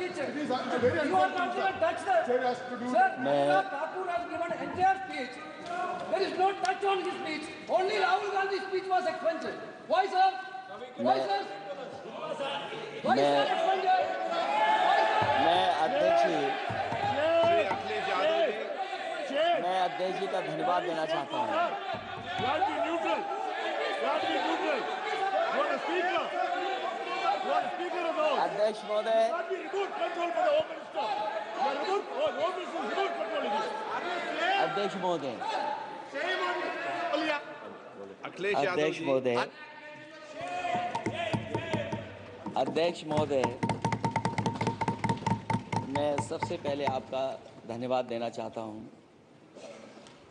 speech. It is very You are not even touched the. Chair has to do. Sir, Anurag Thakur has given entire speech. There is no touch on his speech. Only Rahul Gandhi's speech was expunged. Why, sir? Why, sir? Why, sir, expunged? Why, sir? मैं अध्यक्ष Chair. जी का धन्यवाद देना चाहता हूँ। You have to be neutral. You have to be neutral. You are the speaker. You are the speaker of the House. अध्यक्ष महोदय, You have to be remote control for the Home Minister. You are remote. Home Minister is remote control of this. अध्यक्ष महोदय, अखिलेश यादव अध्यक्ष जी, महोदय, अध्यक्ष महोदय, मैं सबसे पहले आपका धन्यवाद देना चाहता हूं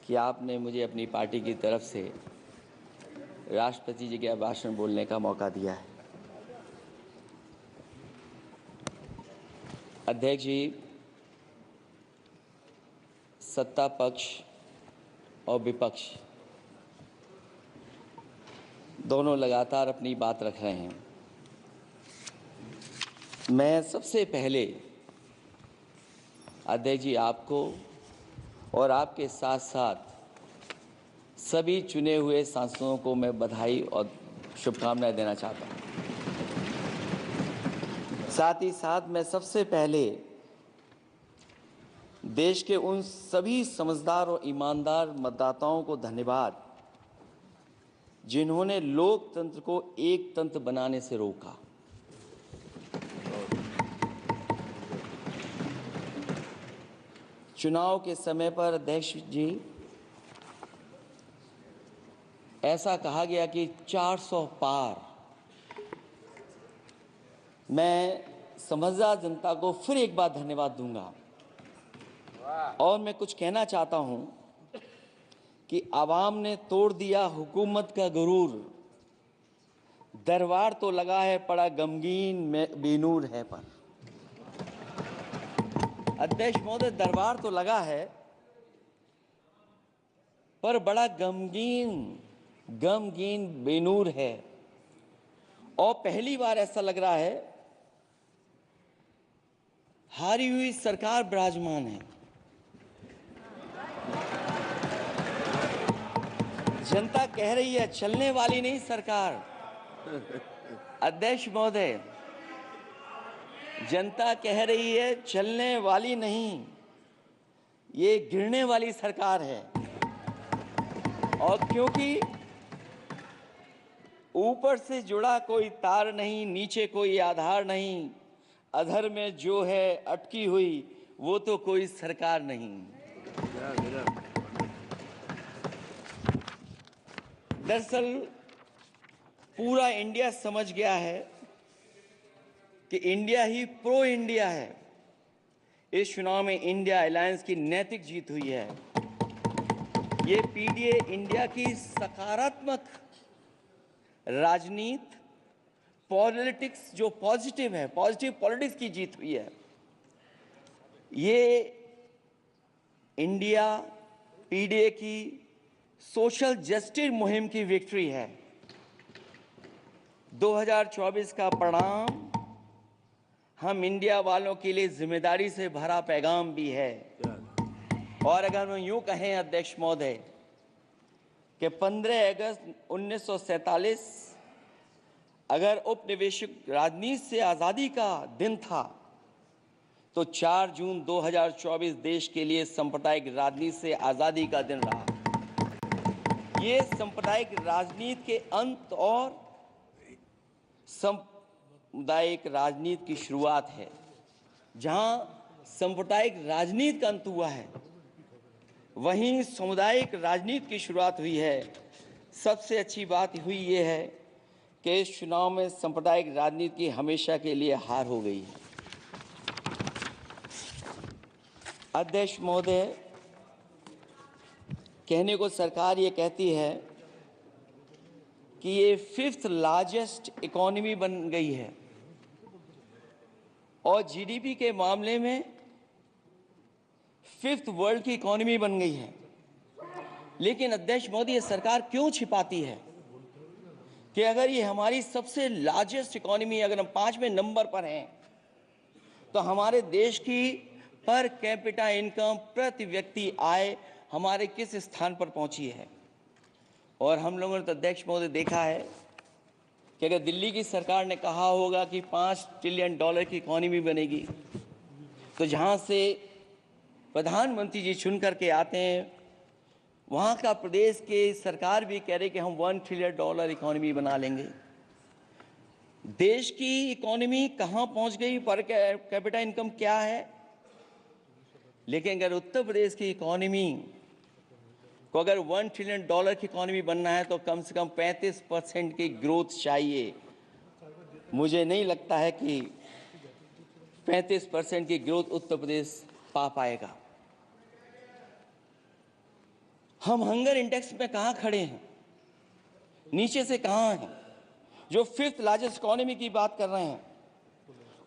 कि आपने मुझे अपनी पार्टी की तरफ से राष्ट्रपति जी के भाषण बोलने का मौका दिया है। अध्यक्ष जी, सत्ता पक्ष और विपक्ष दोनों लगातार अपनी बात रख रहे हैं। मैं सबसे पहले अध्यक्ष जी आपको और आपके साथ साथ सभी चुने हुए सांसदों को मैं बधाई और शुभकामनाएं देना चाहता हूं। साथ ही साथ मैं सबसे पहले देश के उन सभी समझदार और ईमानदार मतदाताओं को धन्यवाद जिन्होंने लोकतंत्र को एक तंत्र बनाने से रोका। चुनाव के समय पर अध्यक्ष जी ऐसा कहा गया कि 400 पार। मैं समझदार जनता को फिर एक बार धन्यवाद दूंगा और मैं कुछ कहना चाहता हूं कि आवाम ने तोड़ दिया हुकूमत का गुरूर, दरबार तो लगा है पड़ा गमगीन में बेनूर है पर। अध्यक्ष महोदय, दरबार तो लगा है पर बड़ा गमगीन बेनूर है और पहली बार ऐसा लग रहा है हारी हुई सरकार विराजमान है। जनता कह रही है चलने वाली नहीं सरकार। अध्यक्ष महोदय, जनता कह रही है चलने वाली नहीं, ये गिरने वाली सरकार है। और क्योंकि ऊपर से जुड़ा कोई तार नहीं, नीचे कोई आधार नहीं, अधर में जो है अटकी हुई वो तो कोई सरकार नहीं। दरअसल पूरा इंडिया समझ गया है कि इंडिया ही प्रो इंडिया है। इस चुनाव में इंडिया अलायंस की नैतिक जीत हुई है। ये पीडीए इंडिया की सकारात्मक राजनीति, पॉलिटिक्स जो पॉजिटिव है, पॉजिटिव पॉलिटिक्स की जीत हुई है। ये इंडिया पीडीए की सोशल जस्टिस मुहिम की विक्ट्री है। 2024 का परिणाम हम इंडिया वालों के लिए जिम्मेदारी से भरा पैगाम भी है। और अगर हम यूं कहें अध्यक्ष महोदय कि 15 अगस्त 1947 अगर उपनिवेशिक राजनीति से आज़ादी का दिन था तो 4 जून 2024 देश के लिए सांप्रदायिक राजनीति से आज़ादी का दिन रहा। ये सांप्रदायिक राजनीति के अंत और सामुदायिक राजनीति की शुरुआत है। जहां सांप्रदायिक राजनीति का अंत हुआ है वहीं सामुदायिक राजनीति की शुरुआत हुई है। सबसे अच्छी बात हुई ये है कि इस चुनाव में सांप्रदायिक राजनीति की हमेशा के लिए हार हो गई है। अध्यक्ष महोदय, कहने को सरकार ये कहती है कि ये 5th लार्जेस्ट इकोनॉमी बन गई है और जीडीपी के मामले में 5th वर्ल्ड की इकोनॉमी बन गई है। लेकिन अध्यक्ष मोदी, ये सरकार क्यों छिपाती है कि अगर ये हमारी सबसे लार्जेस्ट इकोनॉमी, अगर हम 5वें नंबर पर हैं तो हमारे देश की पर कैपिटा इनकम, प्रति व्यक्ति आय हमारे किस स्थान पर पहुंची है। और हम लोगों ने तो अध्यक्ष महोदय देखा है कि अगर दिल्ली की सरकार ने कहा होगा कि $5 ट्रिलियन की इकॉनमी बनेगी, तो जहां से प्रधानमंत्री जी चुन करके आते हैं, वहाँ का प्रदेश के सरकार भी कह रहे कि हम $1 ट्रिलियन इकॉनमी बना लेंगे। देश की इकॉनमी कहाँ पहुँच गई, पर कैपिटा इनकम क्या है। लेकिन अगर उत्तर प्रदेश की इकॉनमी को अगर $1 ट्रिलियन की इकॉनमी बनना है तो कम से कम 35% की ग्रोथ चाहिए। मुझे नहीं लगता है कि 35% की ग्रोथ उत्तर प्रदेश पा पाएगा। हम हंगर इंडेक्स में कहाँ खड़े हैं, नीचे से कहाँ हैं। जो 5th लार्जेस्ट इकॉनमी की बात कर रहे हैं,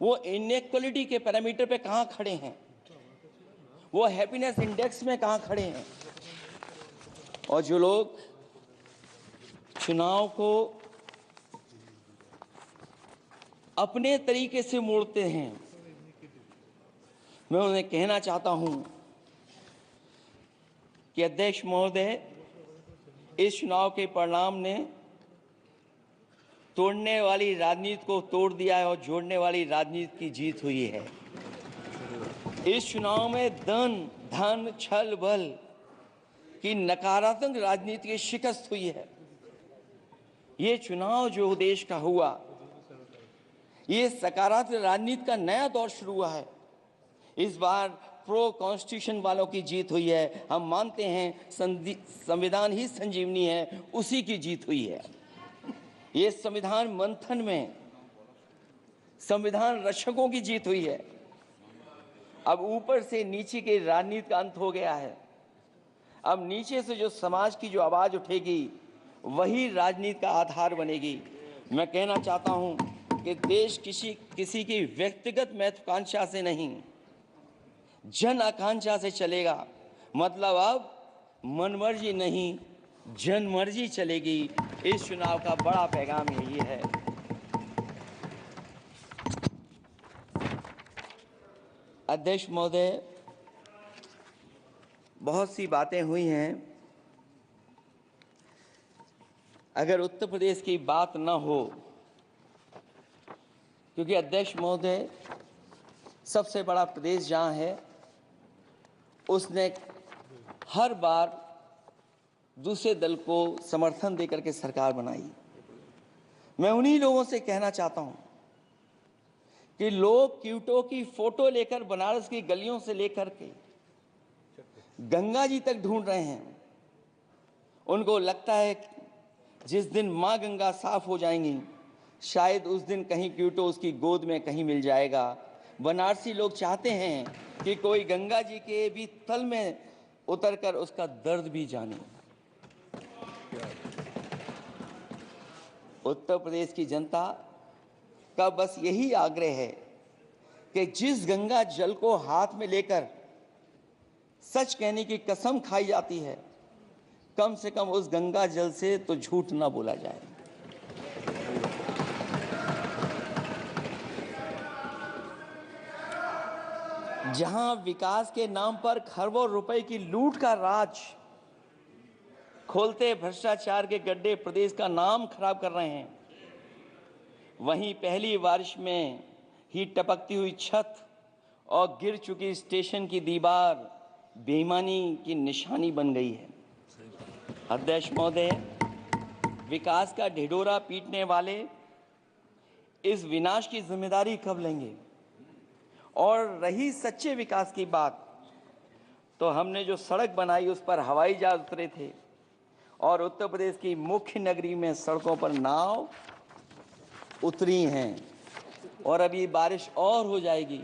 वो इनइक्वालिटी के पैरामीटर पे कहाँ खड़े हैं, वो हैप्पीनेस इंडेक्स में कहाँ खड़े हैं। और जो लोग चुनाव को अपने तरीके से मोड़ते हैं, मैं उन्हें कहना चाहता हूं कि अध्यक्ष महोदय, इस चुनाव के परिणाम ने तोड़ने वाली राजनीति को तोड़ दिया है और जोड़ने वाली राजनीति की जीत हुई है। इस चुनाव में धन छल बल की नकारात्मक राजनीति की शिकस्त हुई है। ये चुनाव जो देश का हुआ, ये सकारात्मक राजनीति का नया दौर शुरू हुआ है। इस बार प्रो कॉन्स्टिट्यूशन वालों की जीत हुई है। हम मानते हैं संविधान ही संजीवनी है, उसी की जीत हुई है। ये संविधान मंथन में संविधान रक्षकों की जीत हुई है। अब ऊपर से नीचे की राजनीति का अंत हो गया है। अब नीचे से जो समाज की जो आवाज उठेगी, वही राजनीति का आधार बनेगी। मैं कहना चाहता हूं कि देश किसी की व्यक्तिगत महत्वाकांक्षा से नहीं, जन आकांक्षा से चलेगा। मतलब अब मनमर्जी नहीं, जनमर्जी चलेगी। इस चुनाव का बड़ा पैगाम यही है। अध्यक्ष महोदय, बहुत सी बातें हुई हैं। अगर उत्तर प्रदेश की बात न हो, क्योंकि अध्यक्ष महोदय सबसे बड़ा प्रदेश जहां है, उसने हर बार दूसरे दल को समर्थन देकर के सरकार बनाई। मैं उन्हीं लोगों से कहना चाहता हूं कि लोग क्यूटो की फोटो लेकर बनारस की गलियों से लेकर के गंगा जी तक ढूंढ रहे हैं। उनको लगता है जिस दिन मां गंगा साफ हो जाएंगी, शायद उस दिन कहीं क्यूटो उसकी गोद में कहीं मिल जाएगा। बनारसी लोग चाहते हैं कि कोई गंगा जी के भी तल में उतरकर उसका दर्द भी जाने। उत्तर प्रदेश की जनता का बस यही आग्रह है कि जिस गंगा जल को हाथ में लेकर सच कहने की कसम खाई जाती है, कम से कम उस गंगा जल से तो झूठ ना बोला जाए। जहां विकास के नाम पर खरबों रुपए की लूट का राज खोलते भ्रष्टाचार के गड्ढे प्रदेश का नाम खराब कर रहे हैं, वहीं पहली बारिश में ही टपकती हुई छत और गिर चुकी स्टेशन की दीवार बेईमानी की निशानी बन गई है। अध्यक्ष महोदय, विकास का ढिढोरा पीटने वाले इस विनाश की जिम्मेदारी कब लेंगे? और रही सच्चे विकास की बात, तो हमने जो सड़क बनाई उस पर हवाई जहाज उतरे थे और उत्तर प्रदेश की मुख्य नगरी में सड़कों पर नाव उतरी हैं। और अभी बारिश और हो जाएगी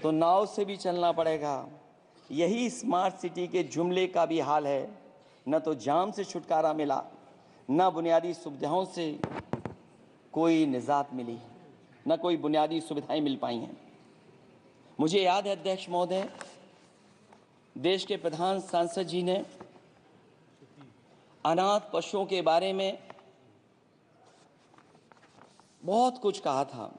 तो नाव से भी चलना पड़ेगा। यही स्मार्ट सिटी के जुमले का भी हाल है। न तो जाम से छुटकारा मिला, न बुनियादी सुविधाओं से कोई निजात मिली, न कोई बुनियादी सुविधाएं मिल पाई हैं। मुझे याद है अध्यक्ष महोदय, देश के प्रधान सांसद जी ने अनाथ पशुओं के बारे में बहुत कुछ कहा था।